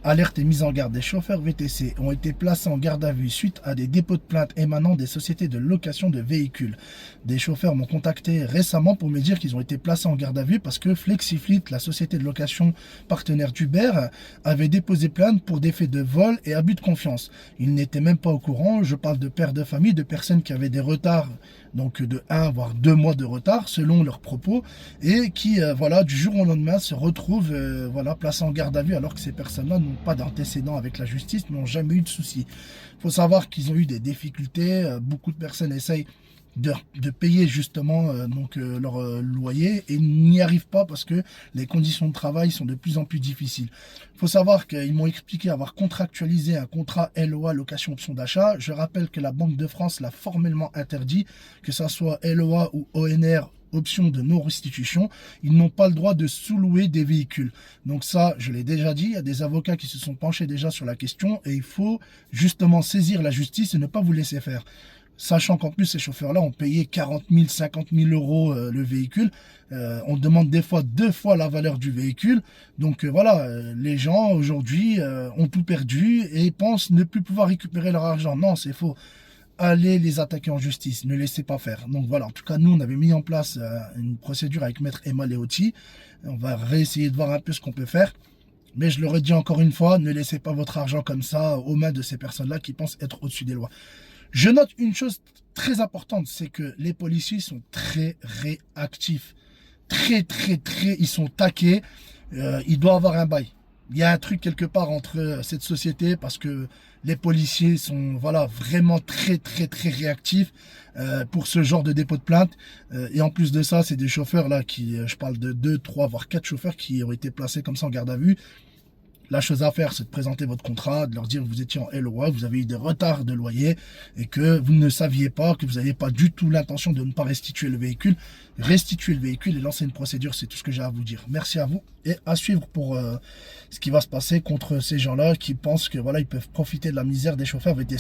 Alerte et mise en garde. Des chauffeurs VTC ont été placés en garde à vue suite à des dépôts de plaintes émanant des sociétés de location de véhicules. Des chauffeurs m'ont contacté récemment pour me dire qu'ils ont été placés en garde à vue parce que Flexifleet, la société de location partenaire d'Uber, avait déposé plainte pour des faits de vol et abus de confiance. Ils n'étaient même pas au courant. Je parle de pères de famille, de personnes qui avaient des retards, donc de 1 voire 2 mois de retard selon leurs propos, et qui voilà, du jour au lendemain se retrouvent voilà, placés en garde à vue alors que ces personnes-là n'ont pas d'antécédents avec la justice, n'ont jamais eu de soucis. Il faut savoir qu'ils ont eu des difficultés, beaucoup de personnes essayent de payer justement leur loyer et n'y arrivent pas parce que les conditions de travail sont de plus en plus difficiles. Il faut savoir qu'ils m'ont expliqué avoir contractualisé un contrat LOA location option d'achat. Je rappelle que la Banque de France l'a formellement interdit, que ça soit LOA ou ONR, option de non-restitution, ils n'ont pas le droit de sous-louer des véhicules. Donc ça, je l'ai déjà dit, il y a des avocats qui se sont penchés déjà sur la question et il faut justement saisir la justice et ne pas vous laisser faire. Sachant qu'en plus, ces chauffeurs-là ont payé 40 000, 50 000 euros le véhicule. On demande des fois 2 fois la valeur du véhicule. Donc voilà, les gens aujourd'hui ont tout perdu et pensent ne plus pouvoir récupérer leur argent. Non, c'est faux. Allez les attaquer en justice, ne laissez pas faire. Donc voilà, en tout cas, nous, on avait mis en place une procédure avec Maître Emma Leotti. On va réessayer de voir un peu ce qu'on peut faire. Mais je le redis encore une fois, ne laissez pas votre argent comme ça aux mains de ces personnes-là qui pensent être au-dessus des lois. Je note une chose très importante, c'est que les policiers sont très réactifs. Ils sont taqués. Il doit avoir un bail. Il y a un truc quelque part entre cette société parce que les policiers sont voilà vraiment très réactifs pour ce genre de dépôt de plainte. Et en plus de ça, c'est des chauffeurs là qui, je parle de 2, 3, voire 4 chauffeurs qui ont été placés comme ça en garde à vue. La chose à faire, c'est de présenter votre contrat, de leur dire que vous étiez en LOA, vous avez eu des retards de loyer et que vous ne saviez pas, que vous n'aviez pas du tout l'intention de ne pas restituer le véhicule. Restituer le véhicule et lancer une procédure, c'est tout ce que j'ai à vous dire. Merci à vous et à suivre pour ce qui va se passer contre ces gens-là qui pensent que voilà, ils peuvent profiter de la misère des chauffeurs VTC.